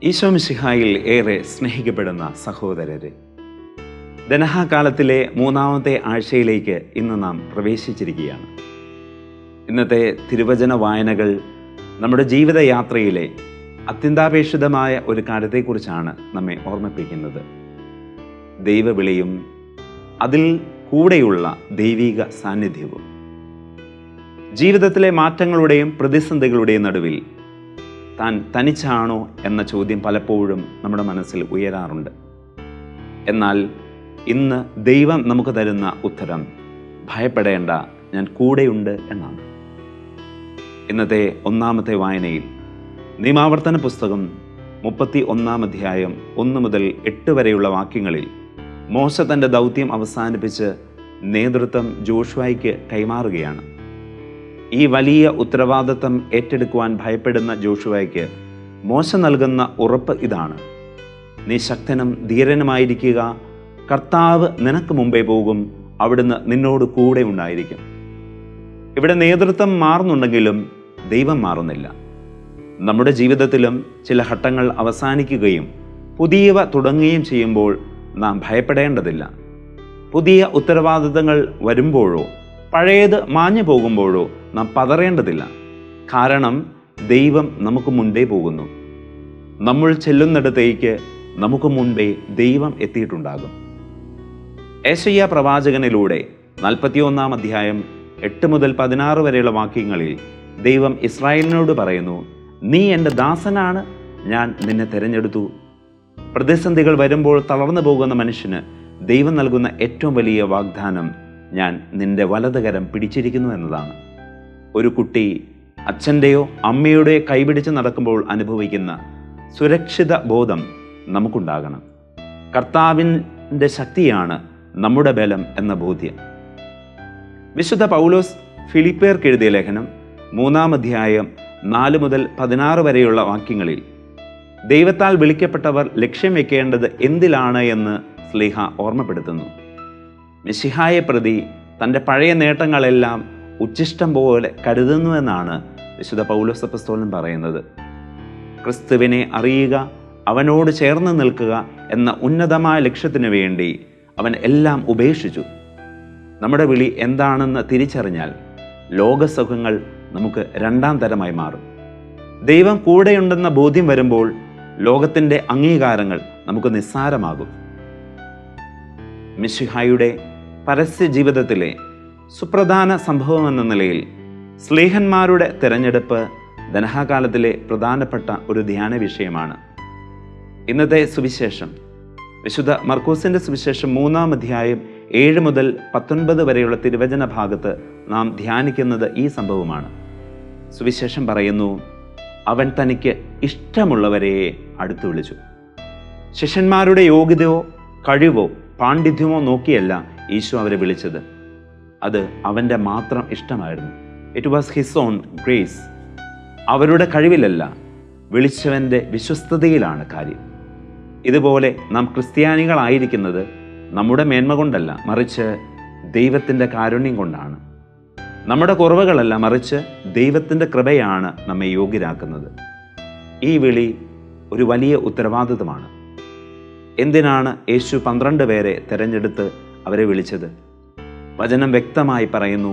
ഈശോ മിശിഹായിൽ ഏറെ സ്നേഹിക്കപ്പെടുന്ന സഹോദരരെ, ദനഹാകാലത്തിലെ മൂന്നാമത്തെ ആഴ്ചയിലേക്ക് ഇന്ന് നാം പ്രവേശിച്ചിരിക്കുകയാണ്. ഇന്നത്തെ തിരുവചന വായനകൾ നമ്മുടെ ജീവിതയാത്രയിലെ അത്യന്താപേക്ഷിതമായ ഒരു കാര്യത്തെക്കുറിച്ചാണ് നമ്മെ ഓർമ്മിപ്പിക്കുന്നത്. ദൈവവിളിയും അതിൽ കൂടെയുള്ള ദൈവിക സാന്നിധ്യവും. ജീവിതത്തിലെ മാറ്റങ്ങളുടെയും പ്രതിസന്ധികളുടെയും നടുവിൽ താൻ തനിച്ചാണോ എന്ന ചോദ്യം പലപ്പോഴും നമ്മുടെ മനസ്സിൽ ഉയരാറുണ്ട്. എന്നാൽ ഇന്ന് ദൈവം നമുക്ക് തരുന്ന ഉത്തരം ഭയപ്പെടേണ്ട, ഞാൻ കൂടെയുണ്ട് എന്നാണ്. ഇന്നത്തെ ഒന്നാമത്തെ വായനയിൽ നിയമാവർത്തന പുസ്തകം 31 അധ്യായം 1 മുതൽ 8 വരെയുള്ള വാക്യങ്ങളിൽ മോശ തൻ്റെ ദൗത്യം അവസാനിപ്പിച്ച് നേതൃത്വം ജോഷുവയ്ക്ക് കൈമാറുകയാണ്. ഈ വലിയ ഉത്തരവാദിത്തം ഏറ്റെടുക്കുവാൻ ഭയപ്പെടുന്ന ജോഷുവയ്ക്ക് മോശ നൽകുന്ന ഉറപ്പ് ഇതാണ്: നീ ശക്തനും ധീരനുമായിരിക്കുക, കർത്താവ് നിനക്ക് മുമ്പേ പോകും, അവിടുന്ന് നിന്നോട് കൂടെ ഉണ്ടായിരിക്കും. ഇവിടെ നേതൃത്വം മാറുന്നുണ്ടെങ്കിലും ദൈവം മാറുന്നില്ല. നമ്മുടെ ജീവിതത്തിലും ചില ഘട്ടങ്ങൾ അവസാനിക്കുകയും പുതിയവ തുടങ്ങുകയും ചെയ്യുമ്പോൾ നാം ഭയപ്പെടേണ്ടതില്ല. പുതിയ ഉത്തരവാദിത്തങ്ങൾ വരുമ്പോഴോ പഴയത് മാഞ്ഞു പോകുമ്പോഴോ നാം പതറേണ്ടതില്ല. കാരണം ദൈവം നമുക്ക് മുൻപേ പോകുന്നു. നമ്മൾ ചെല്ലുന്നിടത്തേക്ക് നമുക്ക് മുൻപേ ദൈവം എത്തിയിട്ടുണ്ടാകും. യെശയ്യാ പ്രവാചകനിലൂടെ 41 അധ്യായം 8 മുതൽ 16 വരെയുള്ള വാക്യങ്ങളിൽ ദൈവം ഇസ്രായേലിനോട് പറയുന്നു: നീ എൻ്റെ ദാസനാണ്, ഞാൻ നിന്നെ തിരഞ്ഞെടുത്തു. പ്രതിസന്ധികൾ വരുമ്പോൾ തളർന്നു പോകുന്ന മനുഷ്യന് ദൈവം നൽകുന്ന ഏറ്റവും വലിയ വാഗ്ദാനം ഞാൻ നിന്റെ വലതുകരം പിടിച്ചിരിക്കുന്നു എന്നതാണ്. ഒരു കുട്ടി അച്ഛൻ്റെയോ അമ്മയുടെയോ കൈപിടിച്ച് നടക്കുമ്പോൾ അനുഭവിക്കുന്ന സുരക്ഷിത ബോധം നമുക്കുണ്ടാകണം. കർത്താവിൻ്റെ ശക്തിയാണ് നമ്മുടെ ബലം എന്ന ബോധ്യം. വിശുദ്ധ പൗലോസ് ഫിലിപ്പിയർക്ക് എഴുതിയ ലേഖനം 3 അധ്യായം 4 മുതൽ 16 വരെയുള്ള വാക്യങ്ങളിൽ ദൈവത്താൽ വിളിക്കപ്പെട്ടവർ ലക്ഷ്യം വെക്കേണ്ടത് എന്തിലാണ് എന്ന് സ്ലീഹ ഓർമ്മപ്പെടുത്തുന്നു. മിശിഹായെ പ്രതി തൻ്റെ പഴയ നേട്ടങ്ങളെല്ലാം ഉച്ഛിഷ്ടം പോലെ കരുതുന്നുവെന്നാണ് വിശുദ്ധ പൗലോസ് അപ്പോസ്തലൻ പറയുന്നത്. ക്രിസ്തുവിനെ അറിയുക, അവനോട് ചേർന്ന് നിൽക്കുക എന്ന ഉന്നതമായ ലക്ഷ്യത്തിനു വേണ്ടി അവൻ എല്ലാം ഉപേക്ഷിച്ചു. നമ്മുടെ വിളി എന്താണെന്ന് തിരിച്ചറിഞ്ഞാൽ ലോകസുഖങ്ങൾ നമുക്ക് 2ാം തരമായി മാറും. ദൈവം കൂടെയുണ്ടെന്ന ബോധ്യം വരുമ്പോൾ ലോകത്തിൻ്റെ അംഗീകാരങ്ങൾ നമുക്ക് നിസ്സാരമാകും. മിശിഹായുടെ പരസ്യ ജീവിതത്തിലെ സുപ്രധാന സംഭവമെന്ന നിലയിൽ സ്ലീഹന്മാരുടെ തിരഞ്ഞെടുപ്പ് ദനഹാകാലത്തിലെ പ്രധാനപ്പെട്ട ഒരു ധ്യാന വിഷയമാണ്. ഇന്നത്തെ സുവിശേഷം വിശുദ്ധ മർക്കോസിൻ്റെ സുവിശേഷം 3 അധ്യായം 7 മുതൽ 19 വരെയുള്ള തിരുവചന ഭാഗത്ത് നാം ധ്യാനിക്കുന്നത് ഈ സംഭവമാണ്. സുവിശേഷം പറയുന്നു: അവൻ തനിക്ക് ഇഷ്ടമുള്ളവരെ അടുത്തു വിളിച്ചു. ശിഷ്യന്മാരുടെ യോഗ്യതയോ കഴിവോ പാണ്ഡിത്യമോ നോക്കിയല്ല ഈശോ അവരെ വിളിച്ചത്. അത് അവൻ്റെ മാത്രം ഇഷ്ടമായിരുന്നു. It was his own grace. അവരുടെ കഴിവിലല്ല, വിളിച്ചവൻ്റെ വിശ്വസ്തതയിലാണ് കാര്യം. ഇതുപോലെ നാം ക്രിസ്ത്യാനികളായിരിക്കുന്നത് നമ്മുടെ മേന്മ കൊണ്ടല്ല, മറിച്ച് ദൈവത്തിൻ്റെ കാരുണ്യം കൊണ്ടാണ്. നമ്മുടെ കുറവുകളല്ല, മറിച്ച് ദൈവത്തിൻ്റെ കൃപയാണ് നമ്മെ യോഗ്യരാക്കുന്നത്. ഈ വിളി ഒരു വലിയ ഉത്തരവാദിത്തമാണ്. എന്തിനാണ് യേശു 12 പേരെ തിരഞ്ഞെടുത്ത് അവരെ വിളിച്ചത്? വചനം വ്യക്തമായി പറയുന്നു: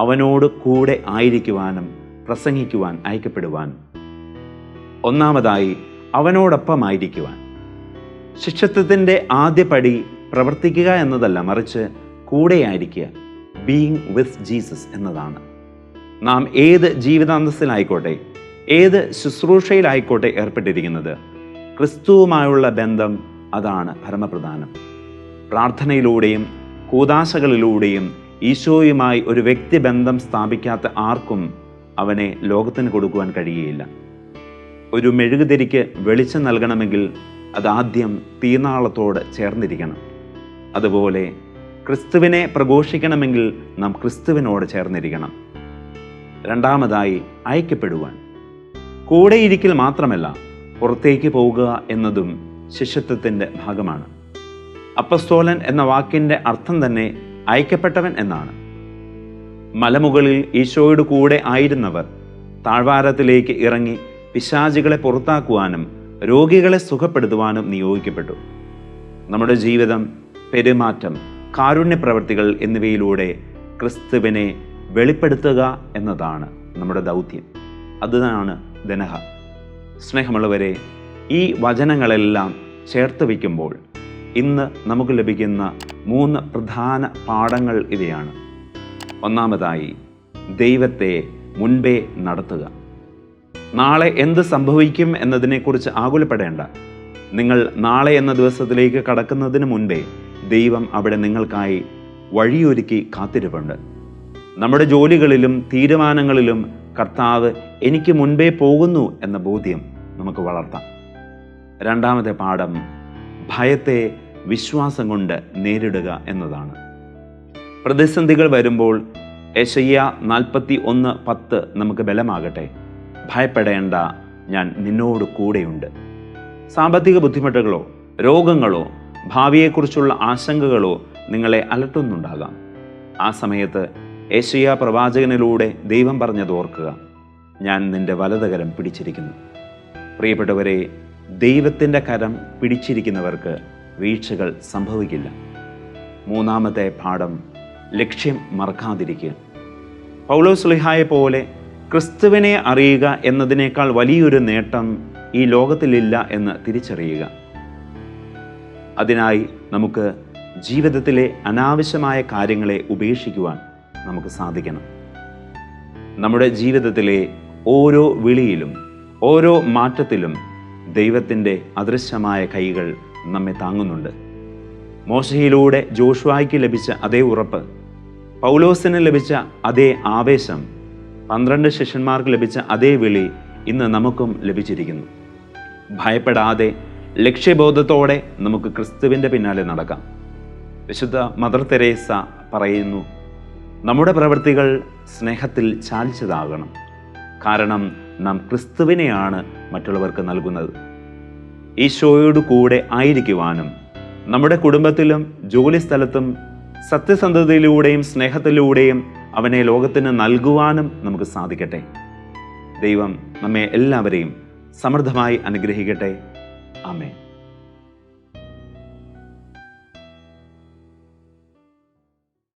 അവനോട് കൂടെ ആയിരിക്കുവാനും പ്രസംഗിക്കുവാൻ അയക്കപ്പെടുവാനും. ഒന്നാമതായി അവനോടൊപ്പമായിരിക്കുവാൻ. ശിഷ്യത്വത്തിൻ്റെ ആദ്യ പടി പ്രവർത്തിക്കുക എന്നതല്ല, മറിച്ച് കൂടെയായിരിക്കുക, ബീയിങ് വിത്ത് ജീസസ് എന്നതാണ്. നാം ഏത് ജീവിതാന്തസ്സിലായിക്കോട്ടെ, ഏത് ശുശ്രൂഷയിലായിക്കോട്ടെ ഏർപ്പെട്ടിരിക്കുന്നത്, ക്രിസ്തുവുമായുള്ള ബന്ധം അതാണ് പരമപ്രധാനം. പ്രാർത്ഥനയിലൂടെയും കൂദാശകളിലൂടെയും ഈശോയുമായി ഒരു വ്യക്തിബന്ധം സ്ഥാപിക്കാത്ത ആർക്കും അവനെ ലോകത്തിന് കൊടുക്കുവാൻ കഴിയുകയില്ല. ഒരു മെഴുകുതിരിക്ക് വെളിച്ചം നൽകണമെങ്കിൽ അത് ആദ്യം തീനാളത്തോട് ചേർന്നിരിക്കണം. അതുപോലെ ക്രിസ്തുവിനെ പ്രഘോഷിക്കണമെങ്കിൽ നാം ക്രിസ്തുവിനോട് ചേർന്നിരിക്കണം. രണ്ടാമതായി അയക്കപ്പെടുവാൻ. കൂടെയിരിക്കൽ മാത്രമല്ല, പുറത്തേക്ക് പോവുക എന്നതും ശിഷ്യത്വത്തിൻ്റെ ഭാഗമാണ്. അപ്പസ്തോലൻ എന്ന വാക്കിൻ്റെ അർത്ഥം തന്നെ അയക്കപ്പെട്ടവൻ എന്നാണ്. മലമുകളിൽ ഈശോയുടെ കൂടെ ആയിരുന്നവർ താഴ്വാരത്തിലേക്ക് ഇറങ്ങി പിശാചുകളെ പുറത്താക്കുവാനും രോഗികളെ സുഖപ്പെടുത്തുവാനും നിയോഗിക്കപ്പെട്ടു. നമ്മുടെ ജീവിതം, പെരുമാറ്റം, കാരുണ്യ പ്രവൃത്തികൾ എന്നിവയിലൂടെ ക്രിസ്തുവിനെ വെളിപ്പെടുത്തുക എന്നതാണ് നമ്മുടെ ദൗത്യം. അതാണ് ദനഹ. സ്നേഹമുള്ളവരെ, ഈ വചനങ്ങളെല്ലാം ചേർത്ത് വയ്ക്കുമ്പോൾ ഇന്ന് നമുക്ക് ലഭിക്കുന്ന 3 പ്രധാന പാഠങ്ങൾ ഇവയാണ്. ഒന്നാമതായി, ദൈവത്തെ മുൻപേ നടത്തുക. നാളെ എന്ത് സംഭവിക്കും എന്നതിനെക്കുറിച്ച് ആകുലപ്പെടേണ്ട. നിങ്ങൾ നാളെ എന്ന ദിവസത്തിലേക്ക് കടക്കുന്നതിന് മുൻപേ ദൈവം അവിടെ നിങ്ങൾക്കായി വഴിയൊരുക്കി കാത്തിരിപ്പുണ്ട്. നമ്മുടെ ജോലികളിലും തീരുമാനങ്ങളിലും കർത്താവ് എനിക്ക് മുൻപേ പോകുന്നു എന്ന ബോധ്യം നമുക്ക് വളർത്താം. രണ്ടാമത്തെ പാഠം, ഭയത്തെ വിശ്വാസം കൊണ്ട് നേരിടുക എന്നതാണ്. പ്രതിസന്ധികൾ വരുമ്പോൾ യെശയ്യാ 41:10 നമുക്ക് ബലമാകട്ടെ. ഭയപ്പെടേണ്ട, ഞാൻ നിന്നോട് കൂടെയുണ്ട്. സാമ്പത്തിക ബുദ്ധിമുട്ടുകളോ രോഗങ്ങളോ ഭാവിയെക്കുറിച്ചുള്ള ആശങ്കകളോ നിങ്ങളെ അലട്ടുന്നുണ്ടാകാം. ആ സമയത്ത് യെശയ്യാ പ്രവാചകനിലൂടെ ദൈവം പറഞ്ഞത് ഓർക്കുക, ഞാൻ നിന്റെ വലതുകരം പിടിച്ചിരിക്കുന്നു. പ്രിയപ്പെട്ടവരെ, ദൈവത്തിൻ്റെ കരം പിടിച്ചിരിക്കുന്നവർക്ക് വീഴ്ചകൾ സംഭവിക്കില്ല. മൂന്നാമത്തെ പാഠം, ലക്ഷ്യം മറക്കാതിരിക്കുക. പൗലോസ്ലീഹായെ പോലെ ക്രിസ്തുവിനെ അറിയുക എന്നതിനേക്കാൾ വലിയൊരു നേട്ടം ഈ ലോകത്തിലില്ല എന്ന് തിരിച്ചറിയുക. അതിനായി നമുക്ക് ജീവിതത്തിലെ അനാവശ്യമായ കാര്യങ്ങളെ ഉപേക്ഷിക്കുവാൻ നമുക്ക് സാധിക്കണം. നമ്മുടെ ജീവിതത്തിലെ ഓരോ വിളിയിലും ഓരോ മാറ്റത്തിലും ദൈവത്തിൻ്റെ അദൃശ്യമായ കൈകൾ നമ്മെ താങ്ങുന്നുണ്ട്. മോശയിലൂടെ ജോഷുവായ്ക്ക് ലഭിച്ച അതേ ഉറപ്പ്, പൗലോസിന് ലഭിച്ച അതേ ആവേശം, 12 ശിഷ്യന്മാർക്ക് ലഭിച്ച അതേ വിളി ഇന്ന് നമുക്കും ലഭിച്ചിരിക്കുന്നു. ഭയപ്പെടാതെ ലക്ഷ്യബോധത്തോടെ നമുക്ക് ക്രിസ്തുവിൻ്റെ പിന്നാലെ നടക്കാം. വിശുദ്ധ മദർ തെരേസ പറയുന്നു, നമ്മുടെ പ്രവൃത്തികൾ സ്നേഹത്തിൽ ചാലിച്ചതാകണം. കാരണം നാം ക്രിസ്തുവിനെയാണ് മറ്റുള്ളവർക്ക് നൽകുന്നത്. ഈശോയോട് കൂടെ ആയിരിക്കുവാനും നമ്മുടെ കുടുംബത്തിലും ജോലിസ്ഥലത്തും സത്യസന്ധതയിലൂടെയും സ്നേഹത്തിലൂടെയും അവനെ ലോകത്തിന് നൽകുവാനും നമുക്ക് സാധിക്കട്ടെ. ദൈവം നമ്മെ എല്ലാവരെയും സമൃദ്ധമായി അനുഗ്രഹിക്കട്ടെ. ആമേൻ.